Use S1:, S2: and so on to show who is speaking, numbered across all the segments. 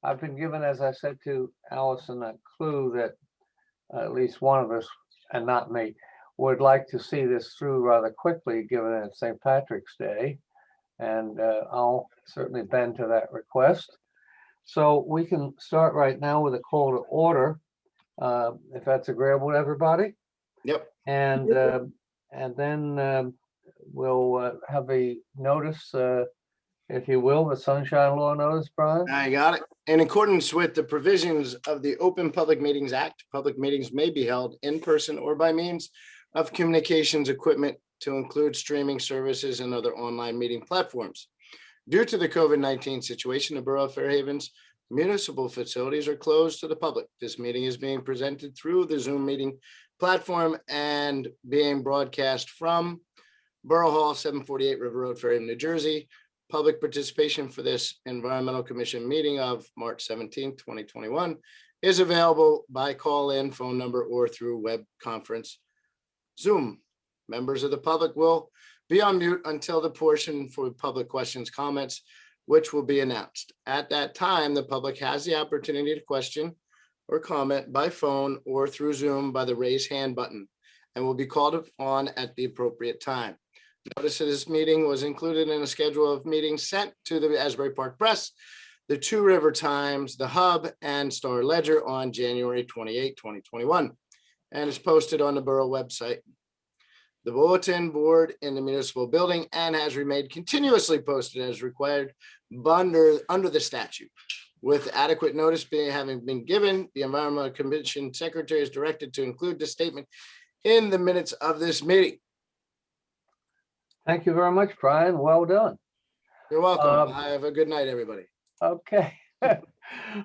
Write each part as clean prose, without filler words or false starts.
S1: I've been given, as I said to Allison, a clue that at least one of us, and not me, would like to see this through rather quickly, given it's St. Patrick's Day. And I'll certainly bend to that request. So we can start right now with a call to order, if that's agreeable to everybody.
S2: Yep.
S1: And then we'll have a notice, if you will, the sunshine law notice, Brian.
S2: I got it. In accordance with the provisions of the Open Public Meetings Act, public meetings may be held in person or by means of communications equipment to include streaming services and other online meeting platforms. Due to the COVID-19 situation, the Borough of Fairhaven's municipal facilities are closed to the public. This meeting is being presented through the Zoom meeting platform and being broadcast from Borough Hall, 748 River Road, Fairhaven, New Jersey. Public participation for this Environmental Commission meeting of March 17, 2021 is available by call-in phone number or through web conference Zoom. Members of the public will be on mute until the portion for public questions, comments, which will be announced. At that time, the public has the opportunity to question or comment by phone or through Zoom by the raise hand button and will be called upon at the appropriate time. Notice of this meeting was included in a schedule of meetings sent to the Asbury Park Press, the Two River Times, the Hub, and Star Ledger on January 28, 2021, and is posted on the Borough website, the bulletin board in the municipal building, and has remained continuously posted as required under the statute. With adequate notice having been given, the Environmental Commission Secretary is directed to include the statement in the minutes of this meeting.
S1: Thank you very much, Brian. Well done.
S2: You're welcome. Have a good night, everybody.
S1: Okay.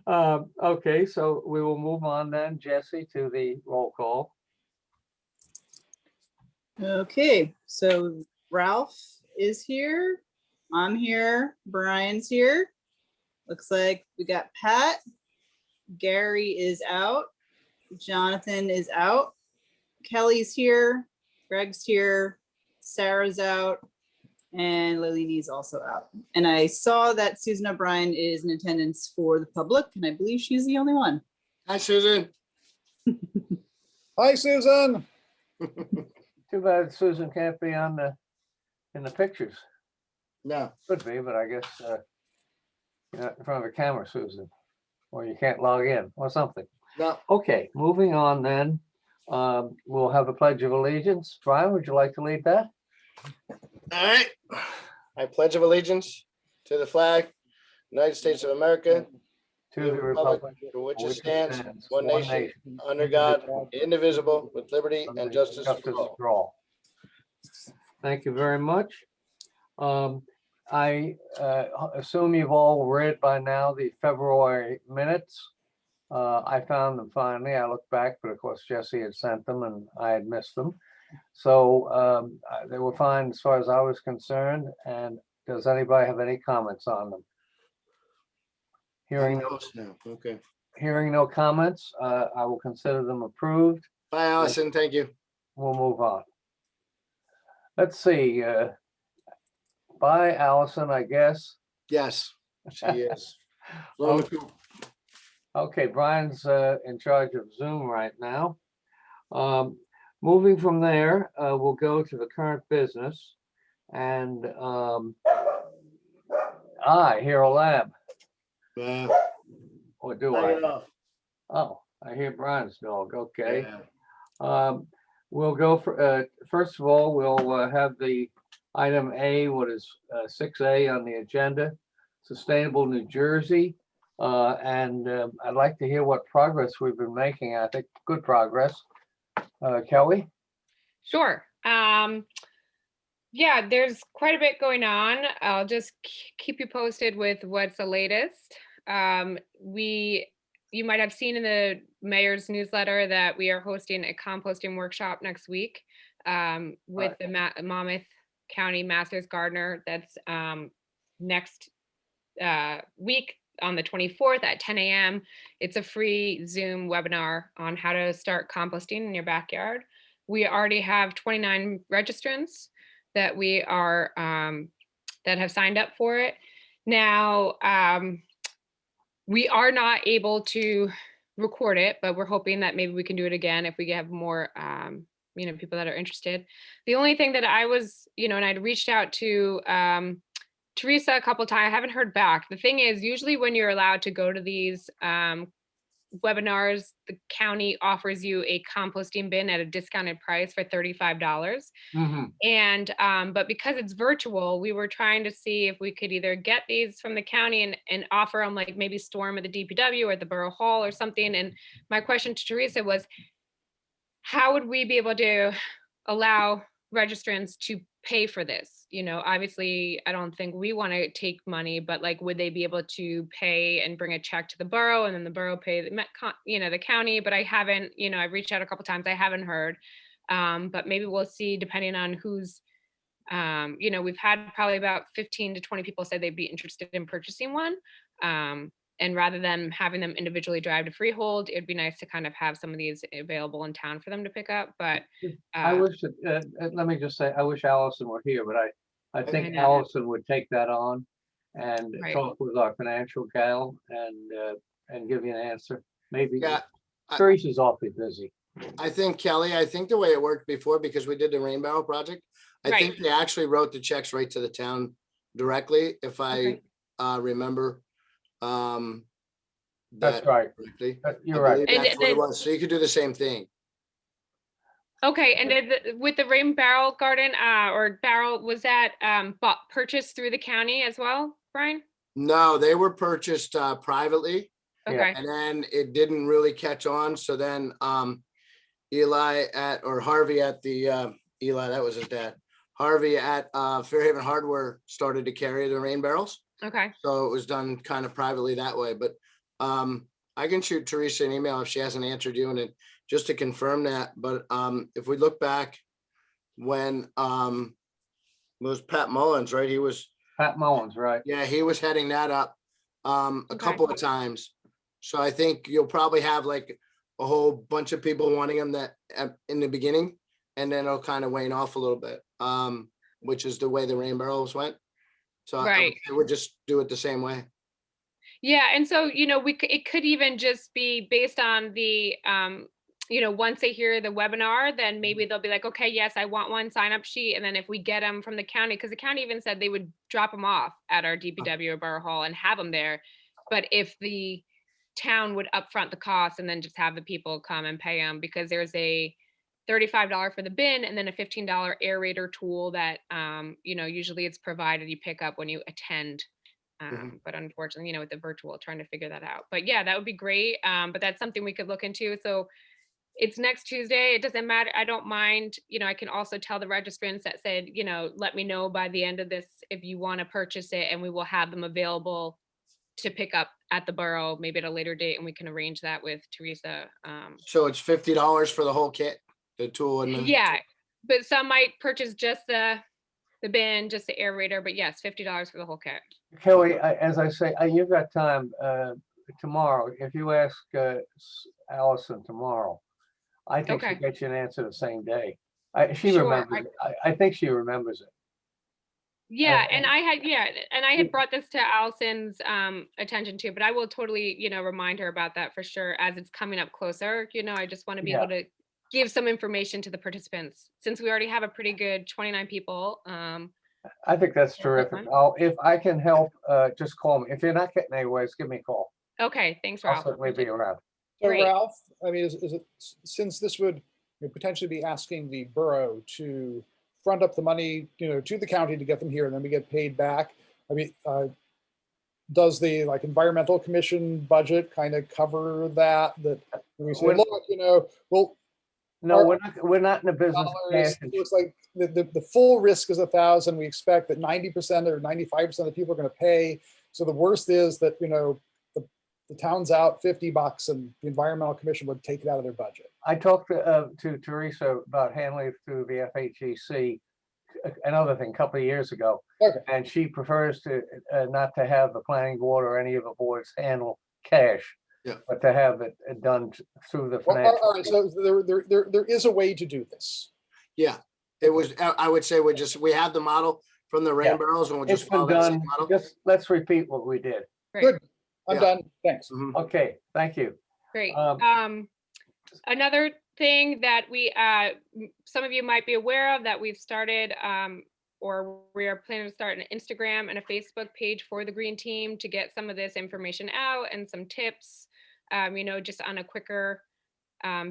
S1: Okay, so we will move on then, Jesse, to the roll call.
S3: Okay, so Ralph is here. I'm here. Brian's here. Looks like we got Pat. Gary is out. Jonathan is out. Kelly's here. Greg's here. Sarah's out. And Lillian's also out. And I saw that Susan O'Brien is in attendance for the public, and I believe she's the only one.
S2: Hi, Susan.
S4: Hi, Susan.
S1: Too bad Susan can't be on in the pictures.
S2: No.
S1: Could be, but I guess you're not in front of a camera, Susan, or you can't log in or something.
S2: No.
S1: Okay, moving on then. We'll have a Pledge of Allegiance. Brian, would you like to lead that?
S2: All right. I pledge of allegiance to the flag, United States of America,
S1: To the republic
S2: for which it stands, one nation, under God, indivisible, with liberty and justice for all.
S1: Thank you very much. I assume you've all read by now the February minutes. I found them finally. I looked back, but of course Jesse had sent them and I had missed them. So they were fine as far as I was concerned. And does anybody have any comments on them? Hearing no comments, I will consider them approved.
S2: Bye, Allison. Thank you.
S1: We'll move on. Let's see. Bye, Allison, I guess.
S2: Yes, she is.
S1: Okay, Brian's in charge of Zoom right now. Moving from there, we'll go to the current business. And I hear a lab. Or do I? Oh, I hear Brian's dog. Okay. We'll go for, first of all, we'll have the item A, what is 6A on the agenda, Sustainable New Jersey. And I'd like to hear what progress we've been making. I think good progress. Kelly?
S5: Sure. Yeah, there's quite a bit going on. I'll just keep you posted with what's the latest. You might have seen in the mayor's newsletter that we are hosting a composting workshop next week with the Monmouth County Masters Gardener. That's next week on the 24th at 10 a.m. It's a free Zoom webinar on how to start composting in your backyard. We already have 29 registrants that we are that have signed up for it. Now, we are not able to record it, but we're hoping that maybe we can do it again if we have more, people that are interested. The only thing that I was, and I'd reached out to Teresa a couple times. I haven't heard back. The thing is, usually when you're allowed to go to these webinars, the county offers you a composting bin at a discounted price for $35.
S1: Mhm.
S5: And but because it's virtual, we were trying to see if we could either get these from the county and offer them, like maybe store them at the DPW or at the Borough Hall or something. And my question to Teresa was, how would we be able to allow registrants to pay for this? Obviously, I don't think we want to take money, but like, would they be able to pay and bring a check to the borough, and then the borough pay the county? But I haven't, I've reached out a couple times. I haven't heard. But maybe we'll see, depending on who's, we've had probably about 15 to 20 people say they'd be interested in purchasing one. And rather than having them individually drive to Freehold, it'd be nice to kind of have some of these available in town for them to pick up. But
S1: I wish that, let me just say, I wish Allison were here, but I think
S5: know.
S1: Allison would take that on and
S5: Right.
S1: talk with our financial gal and give you an answer. Maybe
S2: Yeah,
S1: Teresa's awfully busy.
S2: I think, Kelly, I think the way it worked before, because we did the Rain Barrel project, I
S5: Right.
S2: think they actually wrote the checks right to the town directly, if I
S5: Okay.
S2: remember.
S1: That's
S2: that
S1: right.
S2: correctly.
S1: You're
S2: I
S1: right.
S2: believe
S5: And
S2: that's what it
S5: then-
S2: was. So you could do the same thing.
S5: Okay, and then with the Rain Barrel Garden or Barrel, was that purchased through the county as well, Brian?
S2: No, they were purchased privately,
S1: Yeah.
S5: Okay.
S2: and then it didn't really catch on. So then Harvey at the Eli, that was his dad. Harvey at Fairhaven Hardware started to carry the rain barrels.
S5: Okay.
S2: So it was done kind of privately that way. But I can shoot Teresa an email if she hasn't answered you, and just to confirm that. But if we look back when it was Pat Mullins, right? He was,
S1: Pat Mullins, right?
S2: yeah, he was heading that up a
S5: Okay.
S2: couple of times. So I think you'll probably have like a whole bunch of people wanting them that in the beginning, and then it'll kind of wane off a little bit, which is the way the rain barrels went. So
S5: Right.
S2: I would just do it the same way.
S5: Yeah, and so it could even just be based on the once they hear the webinar, then maybe they'll be like, okay, yes, I want one sign up sheet, and then if we get them from the county, because the county even said they would drop them off at our DPW or Borough Hall and have them there, but if the town would upfront the cost and then just have the people come and pay them, because there's a $35 for the bin and then a $15 aerator tool that usually it's provided, you pick up when you attend. But unfortunately, with the virtual, trying to figure that out. But yeah, that would be great. But that's something we could look into. So it's next Tuesday. It doesn't matter. I don't mind. I can also tell the registrants that said, let me know by the end of this if you want to purchase it, and we will have them available to pick up at the borough, maybe at a later date, and we can arrange that with Teresa.
S2: So it's $50 for the whole kit, the tool and the.
S5: Yeah, but some might purchase just the bin, just the aerator. But yes, $50 for the whole kit.
S1: Kelly, as I say, you've got time tomorrow. If you ask Allison tomorrow, I think she'll
S5: Okay.
S1: get you an answer the same day. She
S5: Sure,
S1: remembers it. I think she remembers it.
S5: Yeah,
S1: And-
S5: and I had brought this to Allison's attention too, but I will totally, remind her about that for sure as it's coming up closer. I just want to be
S1: Yeah.
S5: able to give some information to the participants, since we already have a pretty good 29 people.
S1: I think that's
S5: Yeah,
S1: terrific.
S5: fine.
S1: If I can help, just call me. If you're not getting anywhere, just give me a call.
S5: Okay, thanks,
S1: I'll
S5: Ralph.
S1: certainly be around.
S4: So
S5: Great.
S4: Ralph, I mean, is it, since this would potentially be asking the borough to front up the money, to the county to get them here, and then we get paid back. I mean, does the environmental commission budget kind of cover that? That we say,
S1: When-
S4: look, well,
S1: No,
S4: Or-
S1: we're not in the business of
S4: dollars,
S1: cash.
S4: it looks like the full risk is 1,000. We expect that 90% or 95% of the people are going to pay. So the worst is that, the town's out $50 and the environmental commission would take it out of their budget.
S1: I talked to Teresa about handling it through the FHEC, another thing, a couple of years ago.
S4: Okay.
S1: And she prefers to not to have the planning board or any of the boards handle cash.
S2: Yeah.
S1: But to have it done through the
S4: Well,
S1: financial.
S4: all right, so there is a way to do this.
S2: Yeah, it was, I would say we have the model from the rain
S1: Yeah.
S2: barrels, and we'll
S1: It's
S2: just
S1: been
S2: follow that same
S1: done.
S2: model.
S1: Just let's repeat what we did.
S5: Great.
S4: Good. I'm
S2: Yeah.
S4: done. Thanks.
S2: Mhm.
S1: Okay, thank you.
S5: Great.
S1: Um,
S5: Another thing that some of you might be aware of that we've started, or we are planning to start an Instagram and a Facebook page for the Green Team to get some of this information out and some tips, just on a quicker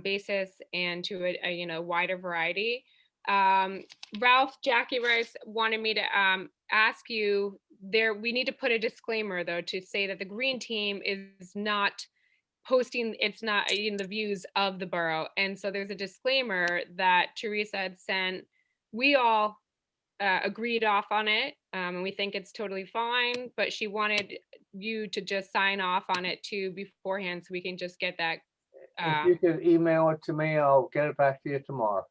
S5: basis and to a wider variety. Ralph, Jackie Rice wanted me to ask you we need to put a disclaimer though to say that the Green Team is not posting, it's not in the views of the borough. And so there's a disclaimer that Teresa had sent. We all agreed off on it, and we think it's totally fine, but she wanted you to just sign off on it too beforehand so we can just get that.
S1: If you could email it to me, I'll get it back to you tomorrow.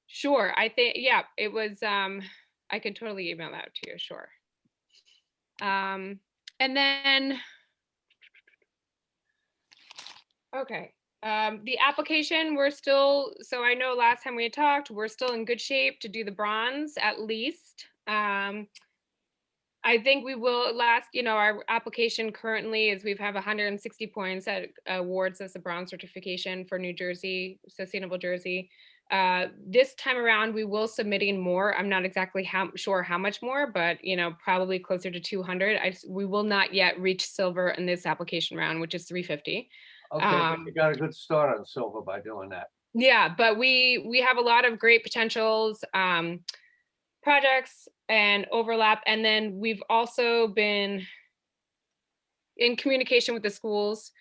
S5: Sure. I think, yeah, it was, I could totally email that to you, sure. And then, okay, the application, so I know last time we had talked, we're still in good shape to do the bronze at least. I think we will our application currently is we have 160 points that awards us a bronze certification for New Jersey, Sustainable Jersey. This time around, we will submitting more. I'm not exactly sure how much more, but probably closer to 200. We will not yet reach silver in this application round, which is 350.
S1: Okay, but you got a good start on silver by doing that.
S5: Yeah, but we have a lot of great potentials, projects and overlap. And then we've also been in communication with the schools.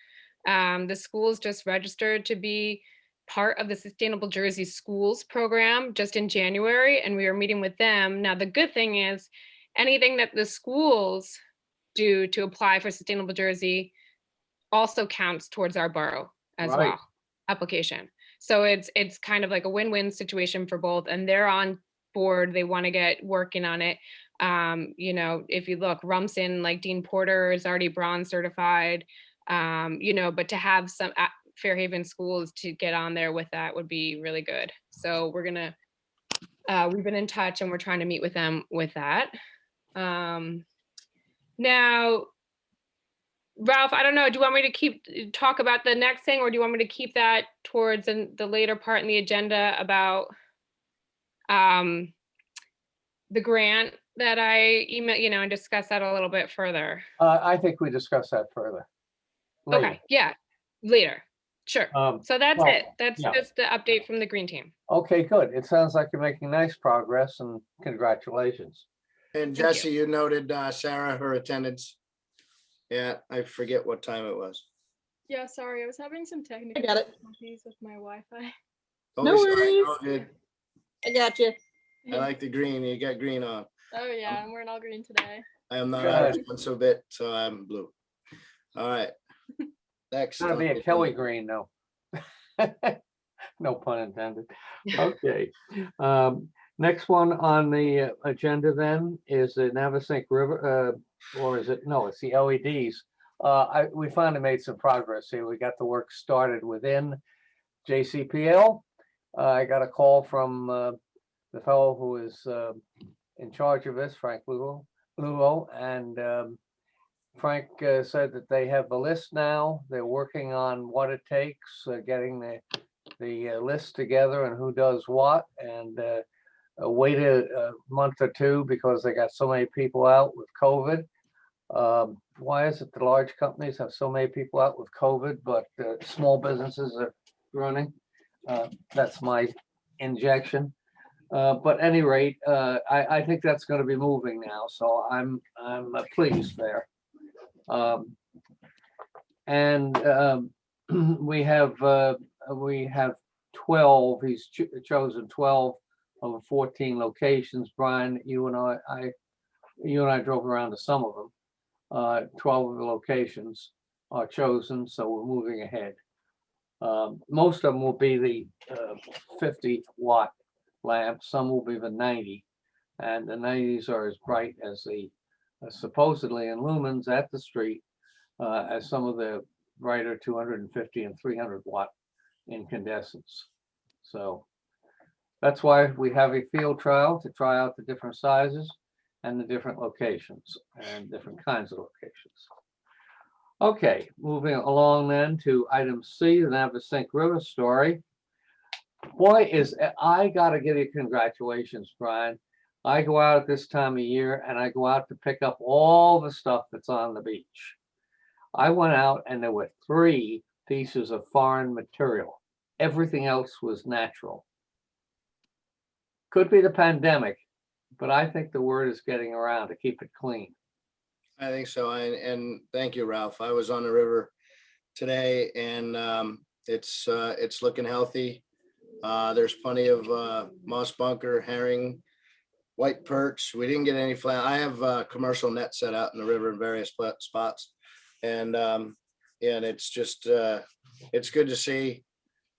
S5: The schools just registered to be part of the Sustainable Jersey Schools program just in January, and we are meeting with them. Now, the good thing is anything that the schools do to apply for Sustainable Jersey also counts towards our borough as
S1: Right.
S5: well, application. So it's kind of like a win-win situation for both, and they're on board. They want to get working on it. If you look, Rumson, like Dean Porter is already bronze certified, but to have some Fairhaven schools to get on there with that would be really good. So we've been in touch and we're trying to meet with them with that. Now, Ralph, I don't know, do you want me to talk about the next thing, or do you want me to keep that towards the later part in the agenda about the grant that I emailed, and discuss that a little bit further?
S1: I think we discuss that further. later.
S5: Okay, yeah, later, sure. So that's
S1: well,
S5: it. That's
S1: yeah.
S5: just the update from the Green Team.
S1: Okay, good. It sounds like you're making nice progress, and congratulations.
S2: And
S5: Thank
S2: Jesse, you noted Sarah, her attendance. Yeah, I forget what time it was.
S6: Yeah, sorry, I was having some technical
S3: I got it.
S6: difficulties with my Wi-Fi.
S2: Don't be sorry,
S3: worries.
S2: all good.
S3: I got you.
S2: I like the green. You got green on.
S6: Oh yeah, I'm wearing all green today.
S2: I am not
S1: Good.
S2: Irish one so bit, so I'm blue. All right. Next.
S1: It's gonna be
S2: on
S1: a
S2: the
S1: Kelly
S2: agenda.
S1: green, though. No pun intended. Okay. Next one on the agenda then is the Navasink River, or is it? No, it's the LEDs. We finally made some progress here. We got the work started within JCPL. I got a call from the fellow who is in charge of this, Frank Luo, and Frank said that they have the list now. They're working on what it takes, getting the list together and who does what, and waited a month or two because they got so many people out with COVID. Why is it the large companies have so many people out with COVID, but small businesses are running? That's my injection. But at any rate, I think that's going to be moving now, so I'm pleased there. We have 12. He's chosen 12 of 14 locations. Brian, you and I drove around to some of them. 12 of the locations are chosen, so we're moving ahead. Most of them will be the 50-watt lamps. Some will be the 90, and the 90s are as bright as the supposedly in lumens at the street as some of the brighter 250 and 300-watt incandescents. So that's why we have a field trial to try out the different sizes and the different locations and different kinds of locations. Okay, moving along then to item C, the Navasink River story. Boy, I gotta give you congratulations, Brian. I go out at this time of year and I go out to pick up all the stuff that's on the beach. I went out and there were 3 pieces of foreign material. Everything else was natural. Could be the pandemic, but I think the word is getting around to keep it clean.
S2: I think so. And thank you, Ralph. I was on the river today and it's looking healthy. There's plenty of moss bunker, herring, white perch. We didn't get any flat. I have commercial net set out in the river in various spots. And it's just, it's good to see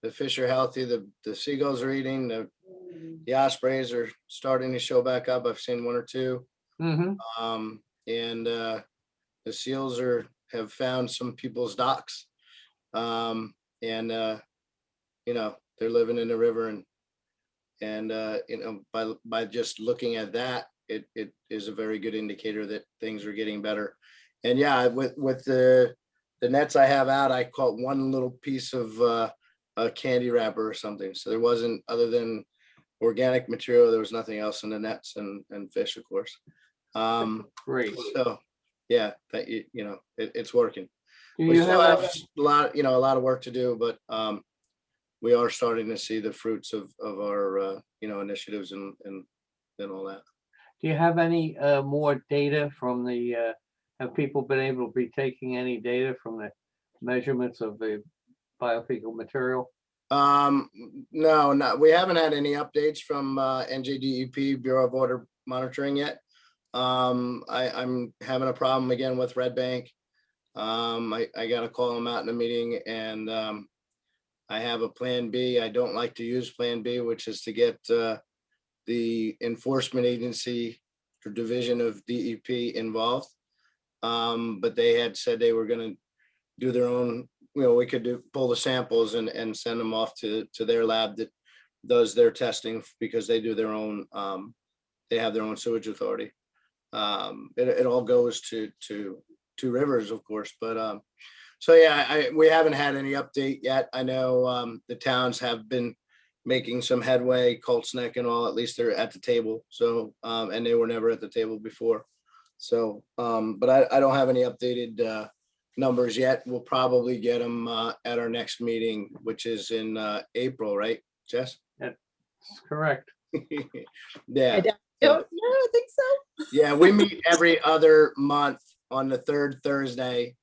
S2: the fish are healthy. The seagulls are eating, the ospreys are starting to show back up. I've seen 1 or 2.
S1: Mm-hmm.
S2: And the seals have found some people's docks. You know, they're living in the river and you know, by just looking at that, it is a very good indicator that things are getting better. And yeah, with the nets I have out, I caught 1 little piece of a candy wrapper or something. So there wasn't, other than organic material, there was nothing else in the nets and fish, of course.
S1: Great.
S2: So yeah, that you know, it's working.
S1: Do
S2: We
S1: you
S2: still
S1: have,
S2: have a lot, you know, a lot of work to do, but we are starting to see the fruits of our you know, initiatives and all that.
S1: do you have any more data from the, have people been able to be taking any data from the measurements of the biofecal material?
S2: No, we haven't had any updates from NJDEP, Bureau of Water Monitoring yet. I'm having a problem again with Red Bank. I got to call them out in a meeting, and I have a plan B. I don't like to use plan B, which is to get the enforcement agency or division of DEP involved. But they had said they were going to do their own, you know, we could pull the samples and send them off to their lab that does their testing, because they do their own, they have their own sewage authority. It all goes to Two Rivers, of course, but so yeah, we haven't had any update yet. I know the towns have been making some headway, Colts Neck and all, at least they're at the table. So, and they were never at the table before. So, but I don't have any updated numbers yet. We'll probably get them at our next meeting, which is in April, right, Jess?
S1: That's correct.
S2: Yeah.
S3: Don't know, I think so.
S2: Yeah, we meet every other month on the 3rd Thursday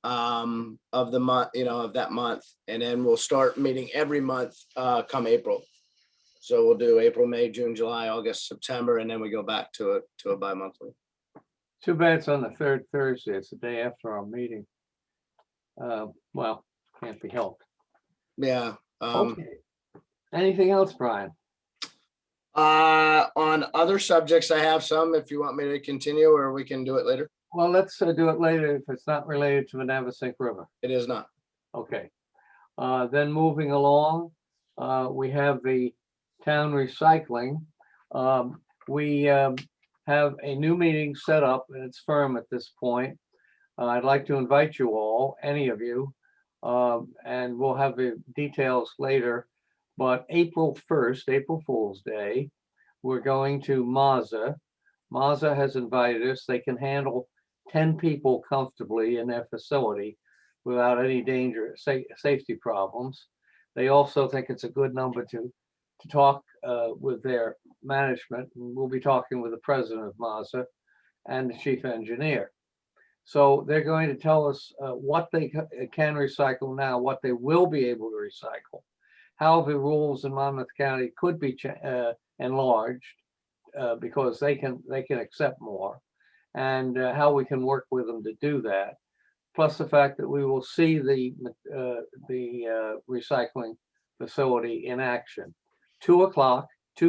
S2: of the month, you know, of that month. And then we'll start meeting every month come April. So we'll do April, May, June, July, August, September, and then we go back to a bi-monthly.
S1: Too bad it's on the 3rd Thursday. It's the day after our meeting. Well, can't be helped.
S2: Yeah.
S1: Okay. Anything else, Brian?
S2: On other subjects, I have some, if you want me to continue, or we can do it later.
S1: Well, let's do it later if it's not related to the Navasink River.
S2: It is not.
S1: Okay. Then moving along, we have the town recycling. We have a new meeting set up, and it's firm at this point. I'd like to invite you all, any of you, and we'll have the details later. But April 1st, April Fool's Day, we're going to Mazza. Mazza has invited us. They can handle 10 people comfortably in their facility without any danger, safety problems. They also think it's a good number to talk with their management. We'll be talking with the president of Mazza and the chief engineer. So they're going to tell us what they can recycle now, what they will be able to recycle, how the rules in Monmouth County could be enlarged because they can accept more, and how we can work with them to do that. Plus the fact that we will see the recycling facility in action. 2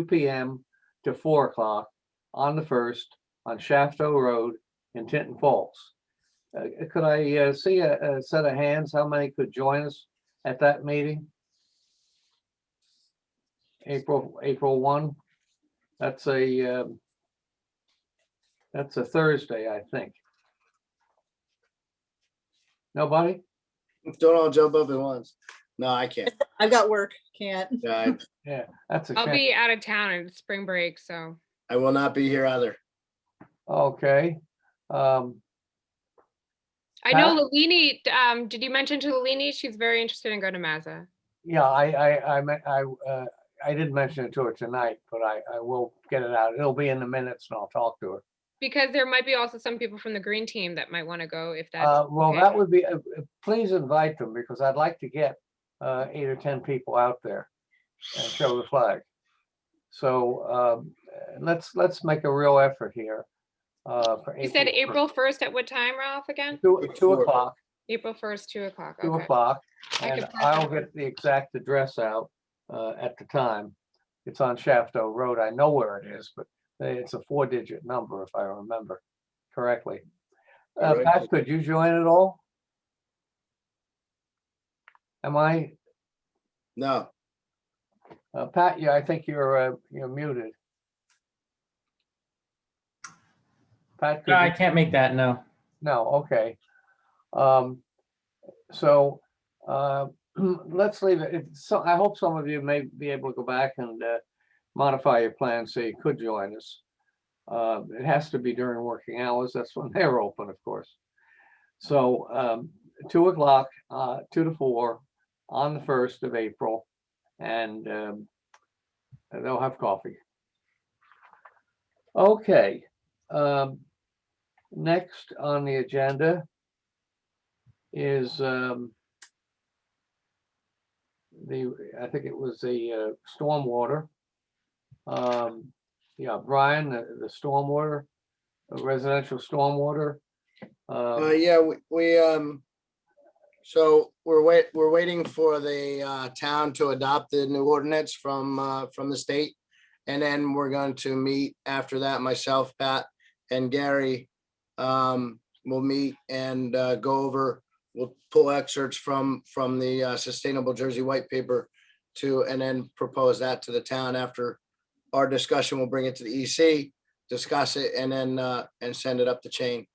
S1: p.m. to 4 o'clock on the 1st on Shafto Road in Tinton Falls. Could I see a set of hands? How many could join us at that meeting? April 1. That's a Thursday, I think. Nobody?
S2: Don't all jump up at once. No, I can't.
S3: I've got work, can't.
S2: Yeah,
S1: Yeah, that's a
S5: I'll
S1: shame.
S5: be out of town in spring break, so.
S2: I will not be here either.
S1: Okay.
S5: I know
S1: Pat?
S5: Lalini, did you mention to Lalini? She's very interested in going to Mazza.
S1: Yeah, I didn't mention it to her tonight, but I will get it out. It'll be in the minutes and I'll talk to her.
S5: Because there might be also some people from the green team that might want to go if that's.
S1: Well,
S5: okay.
S1: that would be, please invite them because I'd like to get 8 or 10 people out there and show the flag. So let's make a real effort here. For
S5: You said April 1st at what time, Ralph, again?
S1: 2 o'clock.
S5: April 1st, 2 o'clock.
S1: 2
S5: Okay.
S1: o'clock,
S5: I
S1: and
S5: could pass
S1: I'll
S5: that on.
S1: get the exact address out at the time. It's on Shafto Road. I know where it is, but it's a 4-digit number if I remember correctly.
S2: All right.
S1: Pat, could you join at all? Am I,
S2: No,
S1: Pat? Yeah, I think you're muted. Pat, could
S7: No, I
S1: you?
S7: can't make that, no.
S1: No, okay. So let's leave it. So I hope some of you may be able to go back and modify your plan so you could join us. It has to be during working hours. That's when they're open, of course. So 2 o'clock, 2 to 4 on the 1st of April, and they'll have coffee. Okay. Next on the agenda is I think it was the stormwater. Yeah, Brian, the stormwater, residential stormwater.
S2: yeah, we so we're waiting for the town to adopt the new ordinance from the state. And then we're going to meet after that, myself, Pat, and Gary will meet and go over, we'll pull excerpts from the Sustainable Jersey White Paper and then propose that to the town. After our discussion, we'll bring it to the EC, discuss it, and then and send it up the chain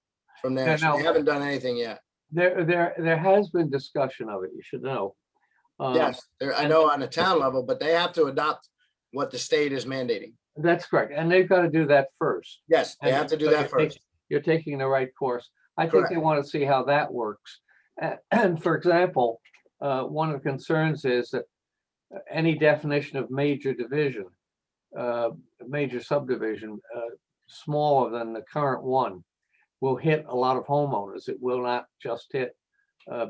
S2: from there.
S1: Yeah,
S2: So
S1: no.
S2: we haven't done anything yet.
S1: There has been discussion of it, you should know.
S2: Yes, I know on the town level, but they have to adopt what the state is mandating.
S1: That's correct. And they've got to do that first.
S2: Yes, they have to do
S1: So
S2: that first.
S1: You're taking the right course. I think they
S2: Correct.
S1: want to see how that works. And for example, one of the concerns is that any definition of major division, major subdivision, smaller than the current one, will hit a lot of homeowners. It will not just hit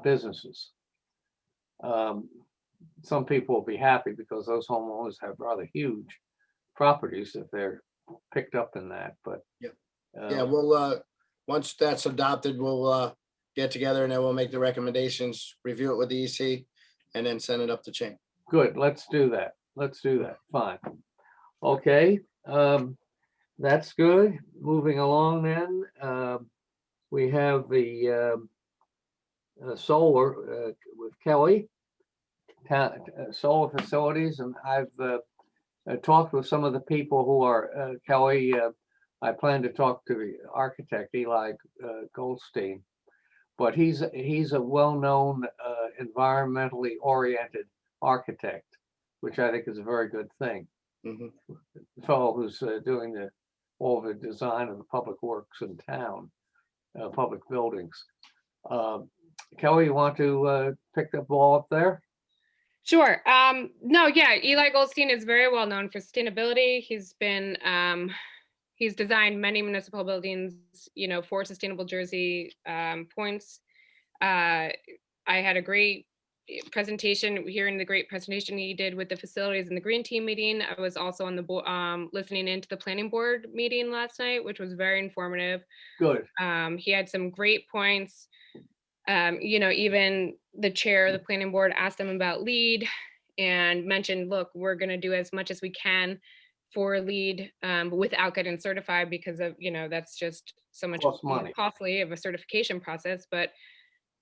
S1: businesses. Some people will be happy because those homeowners have rather huge properties if they're picked up in that, but.
S2: Yep. Yeah, we'll once that's adopted, we'll get together and then we'll make the recommendations, review it with the EC, and then send it up the chain.
S1: Good, let's do that. Let's do that. Fine. Okay, that's good. Moving along then, we have the solar with Kelly, solar facilities, and I've talked with some of the people who are Kelly. I plan to talk to the architect Eli Goldstein, but he's a well-known environmentally oriented architect, which I think is a very good thing.
S2: Mhm.
S1: The fellow who's doing all the design of the public works in town, public buildings. Kelly, you want to pick the ball up there?
S5: Sure. No, yeah, Eli Goldstein is very well known for sustainability. He's been he's designed many municipal buildings, for Sustainable Jersey points. I had a great presentation, hearing the great presentation he did with the facilities in the green team meeting. I was also on the listening into the planning board meeting last night, which was very informative.
S1: Good.
S5: He had some great points. Even the chair of the planning board asked him about LEED and mentioned, look, we're going to do as much as we can for LEED, but without getting certified because of, that's just so much
S1: Costs
S5: more
S1: money.
S5: costly of a certification process. But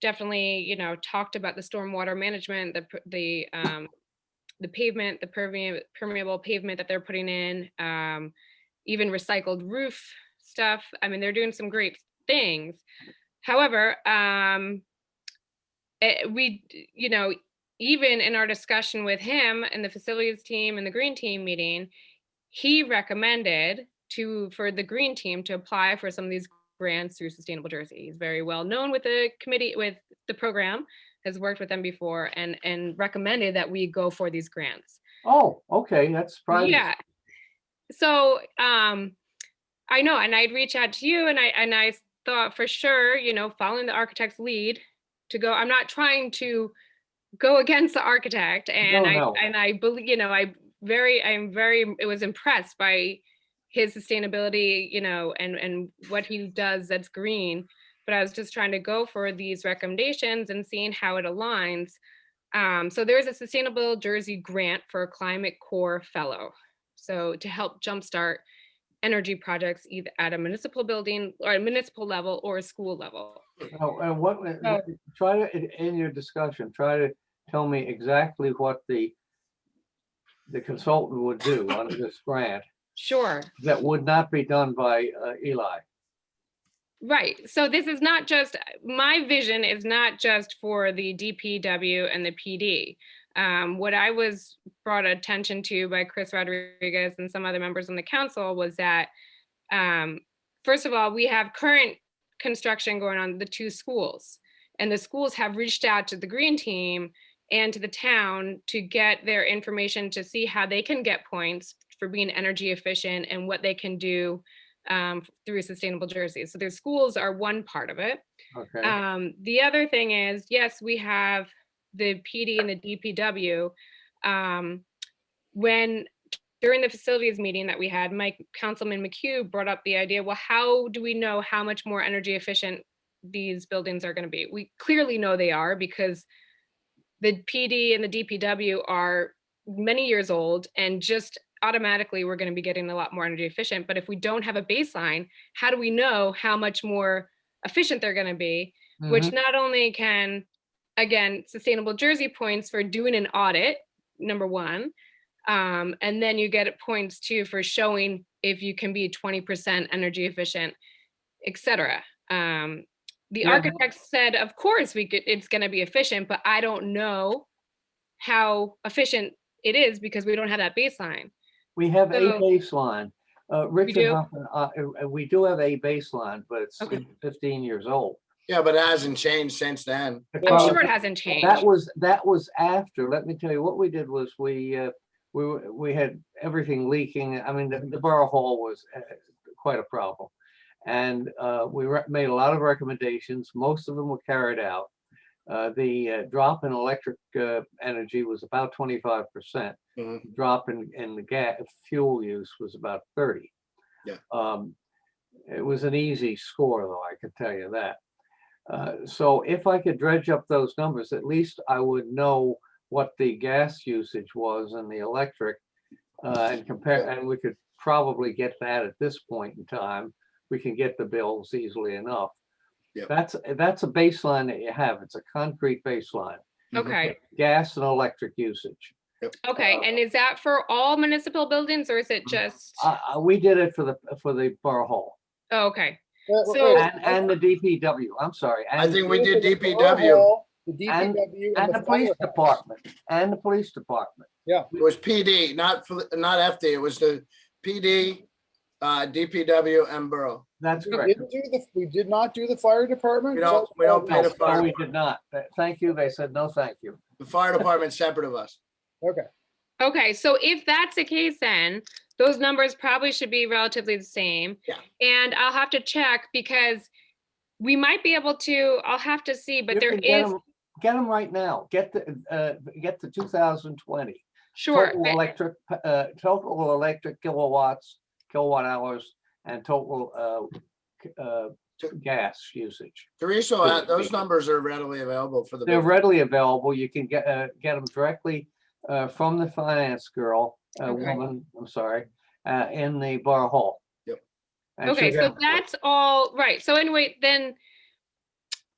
S5: definitely, talked about the stormwater management, the pavement, the permeable pavement that they're putting in, even recycled roof stuff. I mean, they're doing some great things. However, we, even in our discussion with him and the facilities team and the green team meeting, he recommended for the green team to apply for some of these grants through Sustainable Jersey. He's very well known with the committee, with the program, has worked with them before, and recommended that we go for these grants.
S1: Oh, okay, that's surprising.
S5: Yeah. So I know, and I'd reach out to you, and I thought for sure, following the architect's lead to go. I'm not trying to go against the architect, and
S1: No.
S5: I believe, I was impressed by his sustainability, and what he does that's green. But I was just trying to go for these recommendations and seeing how it aligns. So there's a Sustainable Jersey grant for a Climate Corps fellow. So to help jumpstart energy projects either at a municipal building or a municipal level or a school level.
S1: Now, and try to, in your discussion, try to tell me exactly what the consultant would do on this grant
S5: Sure.
S1: that would not be done by Eli.
S5: Right. So this is not just, my vision is not just for the DPW and the PD. What I was brought attention to by Chris Rodriguez and some other members on the council was that, first of all, we have current construction going on the 2 schools, and the schools have reached out to the green team and to the town to get their information to see how they can get points for being energy efficient and what they can do through Sustainable Jersey. So their schools are one part of it.
S1: Okay.
S5: The other thing is, yes, we have the PD and the DPW. When during the facilities meeting that we had, Councilman McHugh brought up the idea, well, how do we know how much more energy efficient these buildings are going to be? We clearly know they are, because the PD and the DPW are many years old, and just automatically we're going to be getting a lot more energy efficient. But if we don't have a baseline, how do we know how much more efficient they're going to be? Which not only can, again, Sustainable Jersey points for doing an audit, number one, and then you get points too for showing if you can be 20% energy efficient, etc. The
S1: Yeah.
S5: architect said, of course it's going to be efficient, but I don't know how efficient it is because we don't have that baseline.
S1: We have a
S5: So-
S1: baseline. Richard
S5: do?
S1: Huffman, we do have a baseline, but it's
S5: Okay.
S1: 15 years old.
S2: Yeah, but it hasn't changed since then.
S5: I'm sure it hasn't changed.
S1: That was after. Let me tell you, what we did was we had everything leaking. I mean, the Borough Hall was quite a problem, and we made a lot of recommendations. Most of them were carried out. The drop in electric energy was about 25%.
S2: Mhm.
S1: Drop in the gas fuel use was about 30.
S2: Yeah.
S1: It was an easy score, though, I can tell you that. So if I could dredge up those numbers, at least I would know what the gas usage was and the electric, and compare, and we could probably get that at this point in time. We can get the bills easily enough.
S2: Yep.
S1: That's a baseline that you have. It's a concrete baseline.
S5: Okay.
S1: Gas and electric usage.
S5: Okay. And is that for all municipal buildings, or is it just?
S1: We did it for the Borough Hall
S5: Oh, okay.
S4: Well,
S5: So-
S4: wait,
S1: and the DPW. I'm sorry.
S2: I
S1: And,
S2: think we did
S4: the
S2: DPW.
S4: Borough Hall, The DPW
S1: and the police
S4: firehouse.
S1: department. And the police department.
S2: It was PD, not FD. It was the PD, DPW, and Borough.
S1: That's
S4: We
S1: correct.
S4: we did not do the fire department?
S2: We don't pay the
S1: No,
S2: fire.
S1: we did not. Thank you. They said, no, thank you.
S2: The fire department's separate of us.
S4: Okay,
S5: Okay, so if that's the case, then those numbers probably should be relatively the same.
S2: Yeah.
S5: And I'll have to check because we might be able to, I'll have to see, but
S1: You
S5: there
S1: can get
S5: is,
S1: 'em- Get them right now. Get the 2020.
S5: sure.
S1: Total electric kilowatts, kilowatt hours, and total gas usage.
S2: Teresa, those numbers are readily available for the.
S1: They're
S2: business.
S1: readily available. You can get them directly from the finance girl,
S5: Okay.
S1: woman, I'm sorry, in the Borough Hall.
S2: Yep.
S1: And
S5: Okay,
S1: she'll
S5: so
S1: get-
S5: that's all right. So anyway, then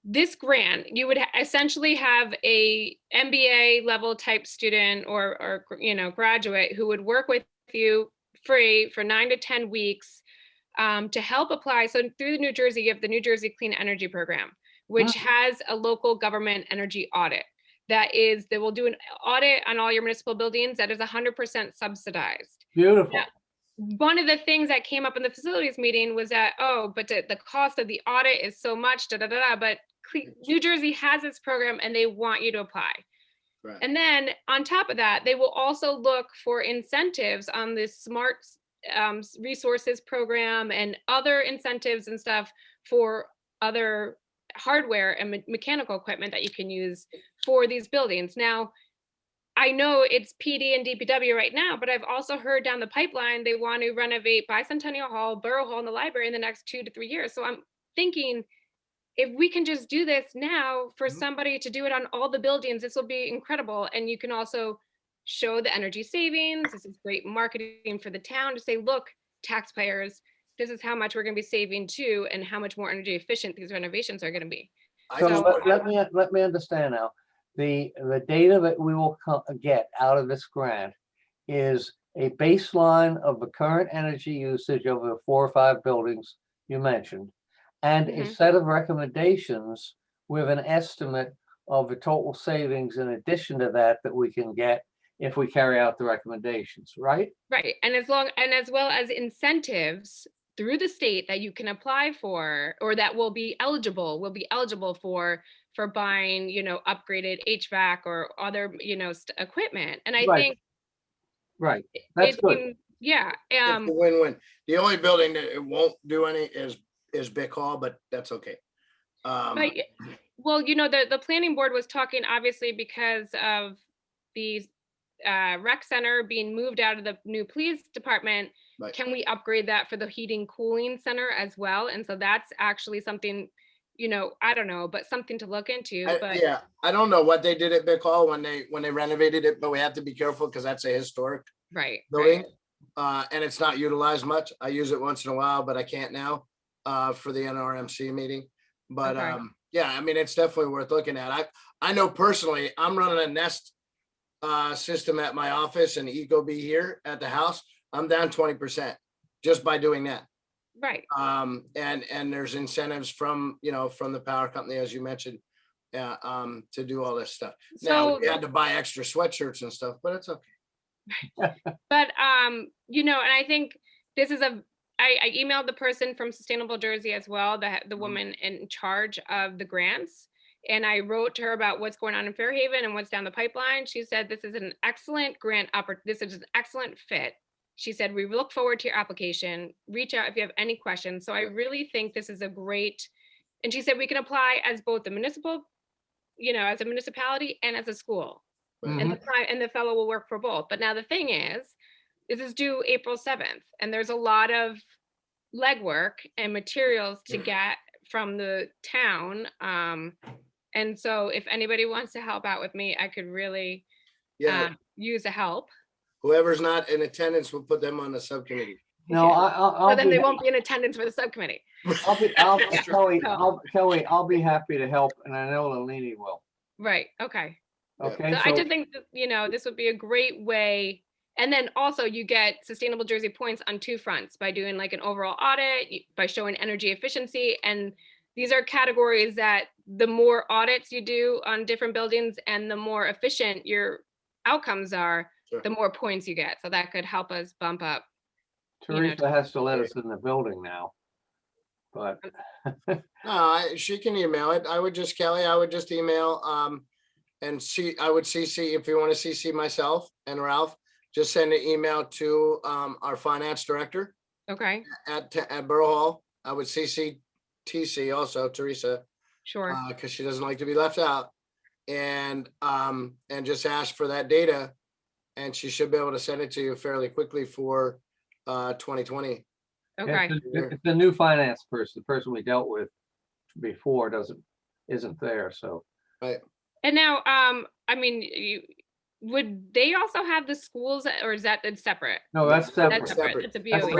S5: this grant, you would essentially have a MBA level type student or graduate who would work with you free for 9 to 10 weeks to help apply. So through the New Jersey, you have the New Jersey Clean Energy Program, which has a local government energy audit. They will do an audit on all your municipal buildings that is 100% subsidized.
S1: Beautiful.
S5: Yeah. One of the things that came up in the facilities meeting was that, oh, but the cost of the audit is so much, but New Jersey has this program and they want you to apply.
S2: Right.
S5: And then on top of that, they will also look for incentives on this smart resources program and other incentives and stuff for other hardware and mechanical equipment that you can use for these buildings. Now, I know it's PD and DPW right now, but I've also heard down the pipeline, they want to renovate Bicentennial Hall, Borough Hall, and the library in the next 2 to 3 years. So I'm thinking, if we can just do this now for somebody to do it on all the buildings, this will be incredible. And you can also show the energy savings. This is great marketing for the town to say, look, taxpayers, this is how much we're going to be saving too, and how much more energy efficient these renovations are going to be.
S2: I
S1: So
S2: just-
S1: let me understand now. The data that we will get out of this grant is a baseline of the current energy usage of the 4 or 5 buildings you mentioned, and a
S5: Mhm.
S1: set of recommendations with an estimate of the total savings in addition to that we can get if we carry out the recommendations, right?
S5: Right. And as well as incentives through the state that you can apply for, or that will be eligible for buying, upgraded HVAC or other, equipment. And I
S1: Right.
S5: think
S1: Right. That's
S5: it's
S1: good.
S5: yeah.
S2: It's a win-win. The only building that it won't do any is Bick Hall, but that's okay.
S5: But, well, the planning board was talking obviously because of the rec center being moved out of the new police department.
S2: Right.
S5: Can we upgrade that for the heating cooling center as well? And so that's actually something, I don't know, but something to look into. But
S2: Yeah, I don't know what they did at Bick Hall when they renovated it, but we have to be careful because that's a historic
S5: right.
S2: building. And it's not utilized much. I use it once in a while, but I can't now for the NRMC meeting. But
S5: Okay.
S2: yeah, I mean, it's definitely worth looking at. I know personally, I'm running a Nest system at my office and Ecobee here at the house. I'm down 20% just by doing that.
S5: Right.
S2: And there's incentives from the power company, as you mentioned, to do all this stuff. Now
S5: So
S2: we had to buy extra sweatshirts and stuff, but it's okay.
S5: But and I think this is I emailed the person from Sustainable Jersey as well, the woman in charge of the grants, and I wrote to her about what's going on in Fairhaven and what's down the pipeline. She said this is an excellent this is an excellent fit. She said we look forward to your application. Reach out if you have any questions. So I really think this is a great, and she said we can apply as both the municipal, as a municipality and as a school. And the fellow will work for both. But now the thing is, this is due April 7th, and there's a lot of legwork and materials to get from the town. And so if anybody wants to help out with me, I could really use the help.
S2: Whoever's not in attendance, we'll put them on the subcommittee.
S1: No,
S5: So then they won't be in attendance for the subcommittee.
S1: Kelly, I'll be happy to help, and I know Lalini will.
S5: Right. Okay.
S1: Okay.
S5: So I just think that, this would be a great way. And then also you get Sustainable Jersey points on 2 fronts by doing like an overall audit, by showing energy efficiency. And these are categories that the more audits you do on different buildings and the more efficient your outcomes are,
S2: Sure.
S5: the more points you get. So that could help us bump up.
S1: Teresa has to let us in the building now. But
S2: No, she can email it. Kelly, I would just email and I would CC, if you want to CC myself and Ralph, just send an email to our finance director
S5: Okay.
S2: at Borough Hall. I would CC TC also, Teresa,
S5: Sure.
S2: because she doesn't like to be left out, and just ask for that data, and she should be able to send it to you fairly quickly for 2020.
S5: Okay.
S1: it's the new finance person, the person we dealt with before isn't there, so.
S2: Right.
S5: And now, I mean, would they also have the schools, or is that separate?
S1: No, that's separate.
S5: That's separate. It's a
S1: That's
S5: BOE.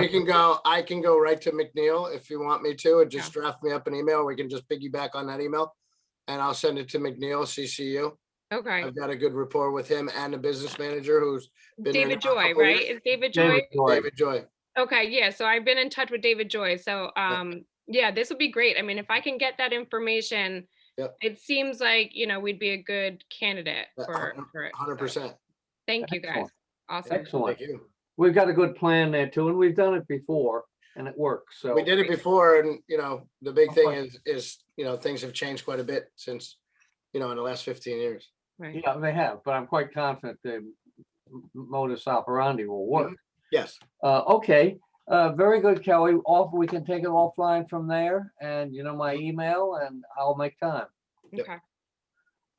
S2: I can go right to McNeil if you want me to, and just draft me up an email. We can just piggyback on that email, and I'll send it to McNeil, CCU.
S5: Okay.
S2: I've got a good rapport with him and the business manager who's been there
S5: David
S2: now a
S5: Joy,
S2: couple
S5: right?
S2: years.
S5: Is David Joy?
S2: David Joy.
S5: Okay, yeah. So I've been in touch with David Joy. So yeah, this would be great. I mean, if I can get that information, it seems like, we'd be a good candidate
S2: Yeah,
S5: for it.
S2: 100%.
S5: Thank you, guys.
S1: Excellent.
S5: Awesome.
S1: Excellent.
S2: Thank you.
S1: We've got a good plan there too, and we've done it before and it works. So
S2: We did it before, and the big thing
S1: Okay.
S2: is things have changed quite a bit since in the last 15 years.
S5: Right.
S1: yeah, they have, but I'm quite confident the modus operandi will work.
S2: Yes.
S1: Okay, very good, Kelly. We can take it offline from there, and my email, and I'll make time.
S2: Yep.
S5: Okay.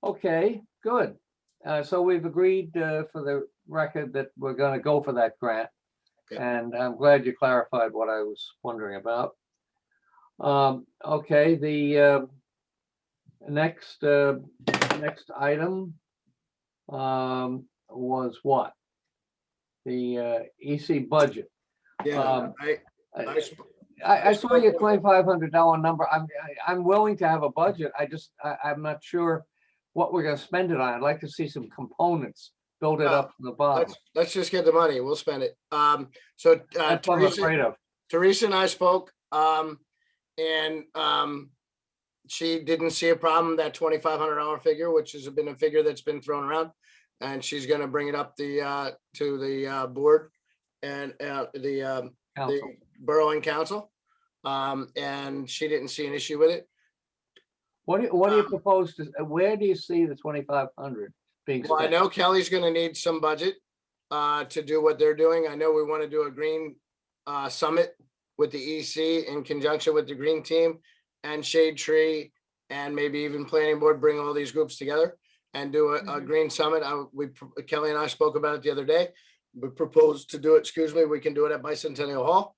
S1: Okay, good. So we've agreed for the record that we're going to go for that grant.
S2: Okay.
S1: And I'm glad you clarified what I was wondering about. Okay, the next item was what? The EC budget.
S2: Yeah.
S1: I I saw your $2,500 number. I'm willing to have a budget. I'm not sure what we're gonna spend it on. I'd like to see some components, build it up from the bottom.
S2: Let's just get the money. We'll spend it. So
S1: That's what I'm afraid of.
S2: Teresa and I spoke, and she didn't see a problem, that $2,500 figure, which has been a figure that's been thrown around. And she's gonna bring it up to the board and the
S1: Council.
S2: borough and council. And she didn't see an issue with it.
S1: What do you propose to, where do you see the 2,500 being
S2: Well, I
S1: spent?
S2: know Kelly's gonna need some budget to do what they're doing. I know we want to do a green summit with the EC in conjunction with the green team and Shade Tree, and maybe even planning board, bring all these groups together and do a
S5: Mhm.
S2: green summit. Kelly and I spoke about it the other day. We proposed to do it, we can do it at Bicentennial Hall.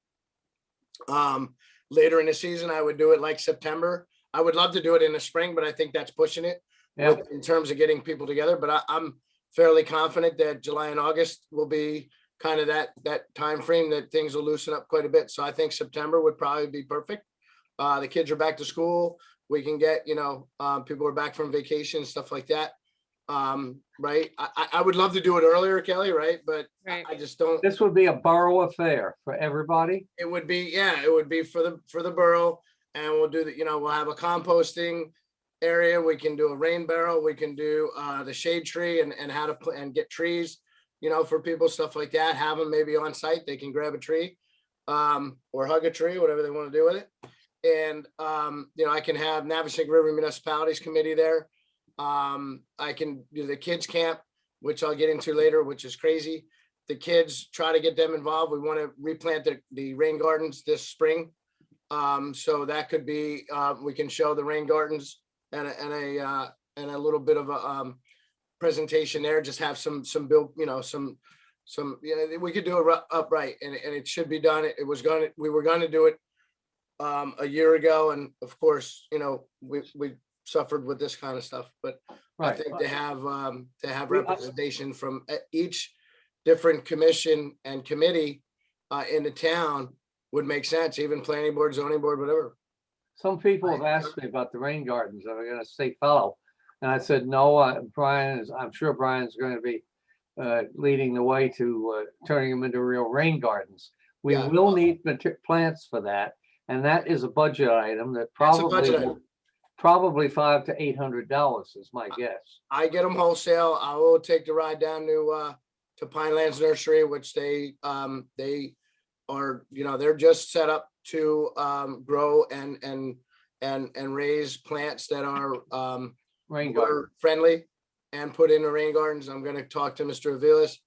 S2: Later in the season, I would do it like September. I would love to do it in the spring, but I think that's pushing it
S1: Yeah,
S2: in terms of getting people together. But I'm fairly confident that July and August will be kind of that time frame that things will loosen up quite a bit. So I think September would probably be perfect. The kids are back to school. We can get, people are back from vacation, stuff like that. Right. I would love to do it earlier, Kelly, right? But
S5: Right.
S2: I just don't.
S1: this would be a borough affair for everybody.
S2: It would be, it would be for the borough, and we'll do we'll have a composting area. We can do a rain barrel. We can do the shade tree and how to put and get trees, for people, stuff like that. Have them maybe on site. They can grab a tree, or hug a tree, whatever they want to do with it. And I can have Navigant River Municipalities Committee there. I can do the kids camp, which I'll get into later, which is crazy. The kids, try to get them involved. We want to replant the rain gardens this spring. So that could be, we can show the rain gardens and a little bit of a presentation there. Just have some build, we could do it upright, and it should be done. We were gonna do it a year ago, and of course, we suffered with this kind of stuff. But I
S1: Right.
S2: think to have
S1: We-
S2: representation from each different commission and committee in the town would make sense, even planning board, zoning board, whatever.
S1: Some people have asked me about the rain gardens. Are we gonna stay fallow? And I said, no, I'm sure Brian's going to be leading the way to turning them into real rain gardens. We
S2: Yeah.
S1: will need plants for that. And that is a budget item that
S2: That's a budget item.
S1: probably $500 to $800 is my guess.
S2: I get them wholesale. I will take the ride down to Pinelands Nursery, which they are, they're just set up to grow and raise plants that are
S1: Rain garden.
S2: water friendly and put in the rain gardens. I'm going to talk to Mr. Avilas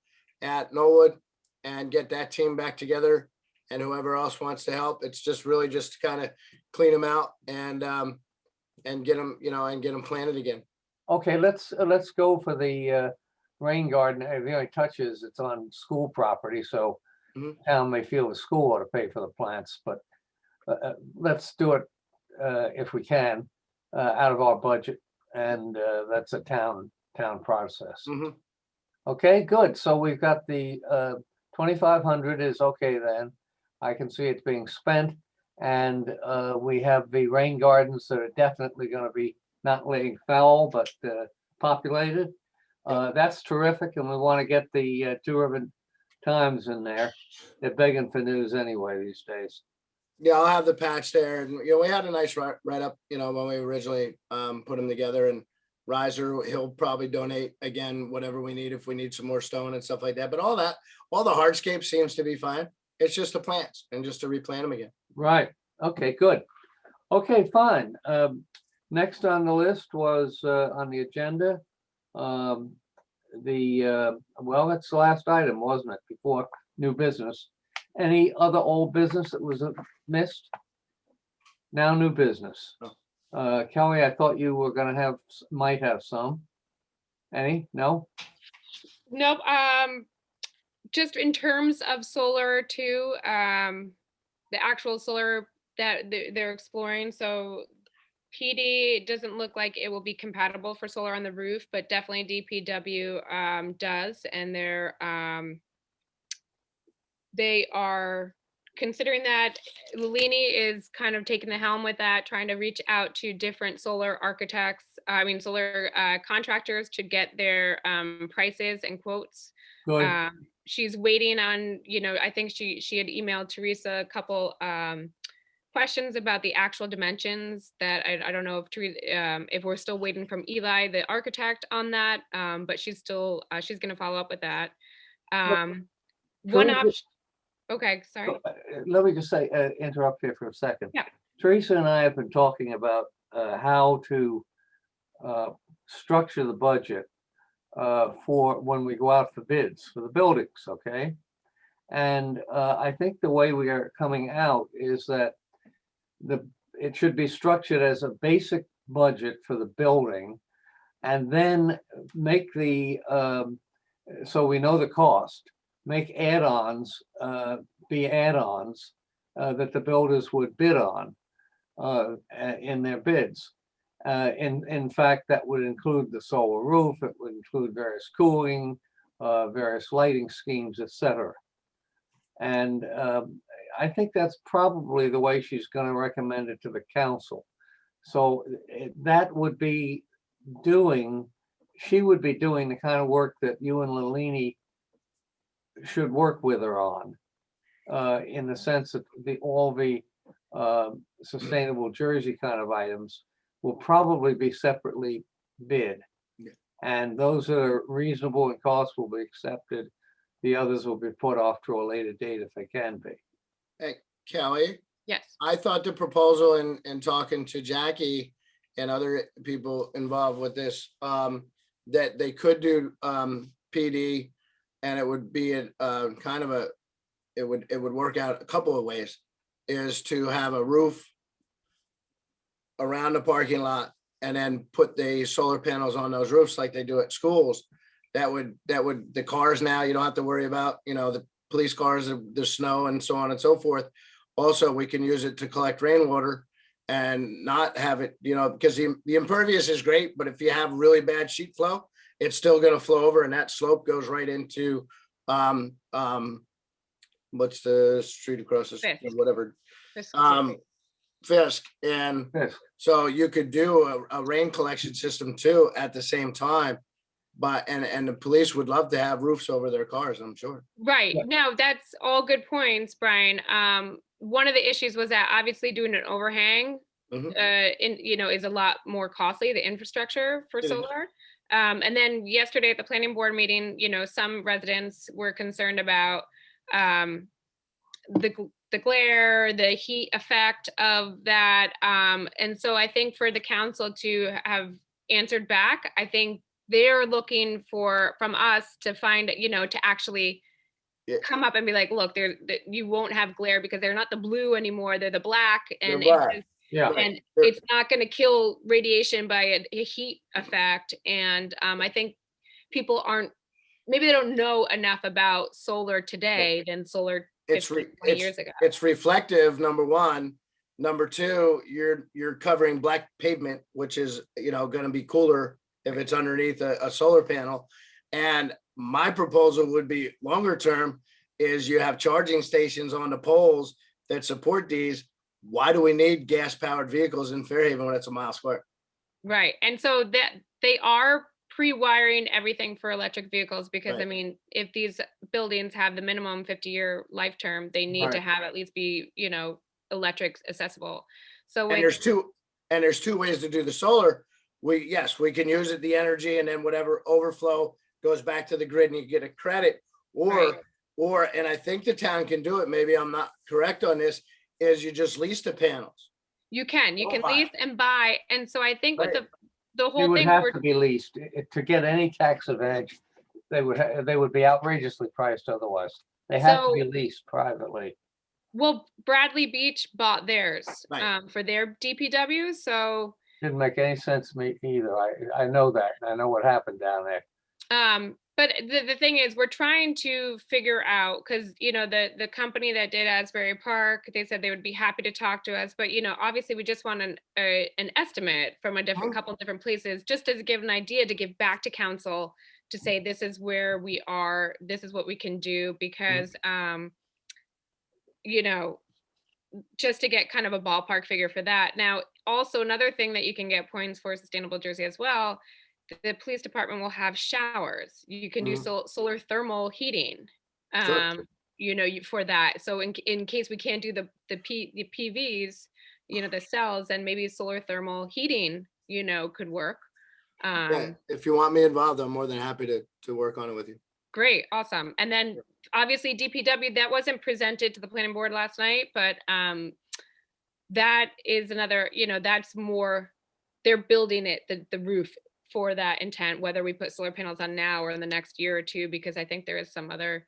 S2: at Knollwood and get that team back together, and whoever else wants to help. It's just really just to kind of clean them out and get them, and get them planted again.
S1: Okay, let's go for the rain garden. The only touch is it's on school property, so
S2: Mhm.
S1: town may feel the school ought to pay for the plants, but let's do it if we can out of our budget, and that's a town process.
S2: Mhm.
S1: Okay, good. So we've got the 2,500 is okay then. I can see it's being spent, and we have the rain gardens that are definitely going to be not laying foul, but populated. That's terrific, and we want to get the Two River Times in there. They're begging for news anyway these days.
S2: Yeah, I'll have the patch there. And, we had a nice write up, when we originally put them together, and Riser, he'll probably donate again, whatever we need, if we need some more stone and stuff like that. But all the hardscape seems to be fine. It's just the plants and just to replant them again.
S1: Right, okay, good. Okay, fine. Next on the list was, on the agenda, well, that's the last item, wasn't it, before new business? Any other old business that was missed? Now new business. Kelly, I thought you were gonna might have some. Any? No?
S5: Nope. Just in terms of solar too, the actual solar that they're exploring. So PD doesn't look like it will be compatible for solar on the roof, but definitely DPW does, and they are considering that. Lilini is kind of taking the helm with that, trying to reach out to different solar solar contractors to get their prices and quotes.
S1: Good.
S5: She's waiting on, I think she had emailed Teresa a couple questions about the actual dimensions that I don't know if we're still waiting from Eli, the architect, on that, but she's going to follow up with that. One
S1: Teresa-
S5: option. Okay, sorry.
S1: Let me just say, interrupt here for a second.
S5: Yeah.
S1: Teresa and I have been talking about how to structure the budget for when we go out for bids for the buildings, okay? And I think the way we are coming out is that it should be structured as a basic budget for the building, and then make so we know the cost, make add-ons, be add-ons that the builders would bid on in their bids. In fact, that would include the solar roof, it would include various cooling, various lighting schemes, etc. And I think that's probably the way she's going to recommend it to the council. So that would be she would be doing the kind of work that you and Lilini should work with her on, in the sense that all the sustainable Jersey kind of items will probably be separately bid.
S2: Yeah.
S1: And those that are reasonable in cost will be accepted. The others will be put off to a later date if they can be.
S2: Hey, Kelly,
S5: Yes.
S2: I thought the proposal in talking to Jackie and other people involved with this, that they could do PD, and it would be it would work out a couple of ways, is to have a roof around the parking lot and then put the solar panels on those roofs like they do at schools. That would the cars, now you don't have to worry about, the police cars, the snow and so on and so forth. Also, we can use it to collect rainwater and not have it, because the impervious is great, but if you have really bad sheet flow, it's still going to flow over, and that slope goes right into what's the street across the street, whatever, Fisk. And
S1: Fisk.
S2: so you could do a rain collection system too at the same time. But and the police would love to have roofs over their cars, I'm sure.
S5: Right. No, that's all good points, Brian. One of the issues was that obviously doing an overhang is a lot more costly, the infrastructure for solar. And then yesterday at the planning board meeting, some residents were concerned about the glare, the heat effect of that. And so I think for the council to have answered back, I think they're looking from us to find, to actually come up and be like, look, you won't have glare because they're not the blue anymore, they're the black, and and it's not going to kill radiation by a heat effect. And I think people maybe they don't know enough about solar today than solar 20 years ago.
S2: It's reflective, number one. Number two, you're covering black pavement, which is going to be cooler if it's underneath a solar panel. And my proposal would be longer term is you have charging stations on the poles that support these. Why do we need gas powered vehicles in Fairhaven when it's a mile square?
S5: Right. And so that they are pre-wiring everything for electric vehicles, because I mean, if these buildings have the minimum 50-year life term, they need to have at least be, electric accessible. So
S2: And
S5: when,
S2: there's two ways to do the solar. Yes, we can use it, the energy, and then whatever overflow goes back to the grid and you get a credit.
S5: Right.
S2: And I think the town can do it, maybe I'm not correct on this, is you just lease the panels.
S5: you can
S2: Oh,
S5: lease and buy. And so I think with
S2: Right.
S5: the
S1: They
S5: whole
S1: would
S5: thing,
S1: have
S5: we're
S1: to be leased to get any tax advantage. They would be outrageously priced otherwise. They have to be
S5: So-
S1: leased privately.
S5: well, Bradley Beach bought theirs
S2: Right.
S5: for their DPW. So
S1: Didn't make any sense to me either. I know that. I know what happened down there.
S5: but the thing is, we're trying to figure out, because the company that did Asbury Park, they said they would be happy to talk to us, but obviously we just want an estimate from a different couple of different places, just to give an idea to give back to council to say this is where we are, this is what we can do, because just to get kind of a ballpark figure for that. Now, also another thing that you can get points for Sustainable Jersey as well, the police department will have showers. You can do solar thermal heating,
S2: Sure.
S5: for that. So in case we can't do the PVs, the cells, and maybe solar thermal heating, could work.
S2: Yeah, if you want me involved, I'm more than happy to work on it with you.
S5: Great, awesome. And then obviously DPW, that wasn't presented to the planning board last night, but that is another, that's more, they're building it, the roof for that intent, whether we put solar panels on now or in the next year or two, because I think there is some other,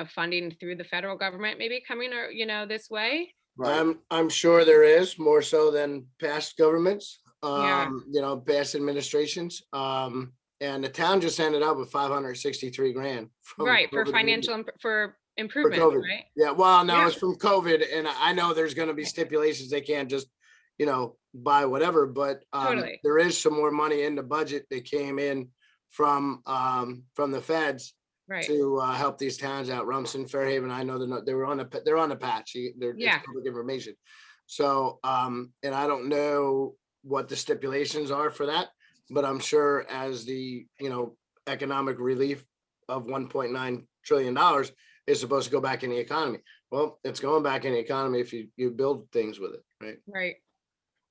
S5: funding through the federal government maybe coming or, this way.
S1: Right.
S2: I'm sure there is, more so than past governments,
S5: Yeah.
S2: past administrations. And the town just ended up with 563 grand. from
S5: Right, for
S2: COVID
S5: financial, for
S2: for
S5: improvement,
S2: COVID.
S5: right?
S2: Yeah, well, no,
S5: Yeah.
S2: it's from COVID, and I know there's gonna be stipulations. They can't just, buy whatever, but
S5: Totally.
S2: there is some more money in the budget that came in from the feds
S5: Right,
S2: to help these towns out. Rumson, Fairhaven, I know they're on the patch. It's
S5: Yeah.
S2: public information. So, and I don't know what the stipulations are for that, but I'm sure as the, economic relief of $1.9 trillion is supposed to go back in the economy. Well, it's going back in the economy if you build things with it, right?
S5: right.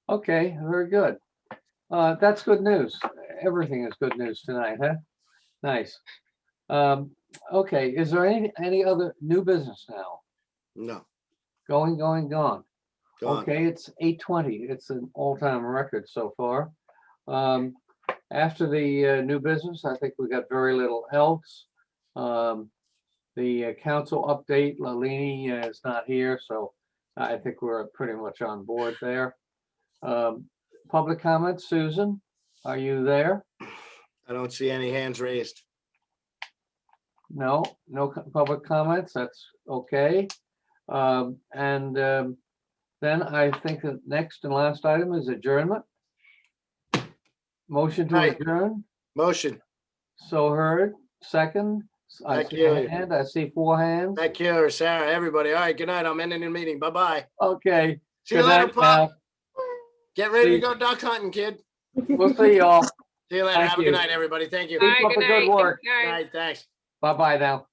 S1: Okay, very good. That's good news. Everything is good news tonight, huh? Nice. Okay, is there any other new business now?
S2: No.
S1: Gone.
S2: Gone.
S1: Okay, it's 8:20. It's an all-time record so far. After the new business, I think we got very little else. The council update, Lalini is not here, so I think we're pretty much on board there. Public comments, Susan, are you there?
S2: I don't see any hands raised.
S1: No public comments, that's okay. Then I think the next and last item is adjournment. Motion to
S2: Right.
S1: adjourn,
S2: Motion.
S1: so heard, second. I
S2: Thank
S1: see a
S2: you.
S1: hand, I see 4 hands.
S2: Thank you, Sarah, everybody. All right, good night. I'm ending the meeting. Bye-bye.
S1: Okay.
S2: See you
S1: Good
S2: later,
S1: night
S2: Pop.
S1: now.
S2: Get ready to
S1: See-
S2: go duck hunting, kid.
S1: We'll see y'all.
S2: See you later.
S1: Thank
S2: Have a
S1: you.
S2: good night, everybody. Thank you.
S1: Keep
S5: Bye,
S1: up
S5: good
S1: the good
S5: night.
S1: work.
S5: Thanks, guys.
S2: All right, thanks.
S1: Bye-bye now.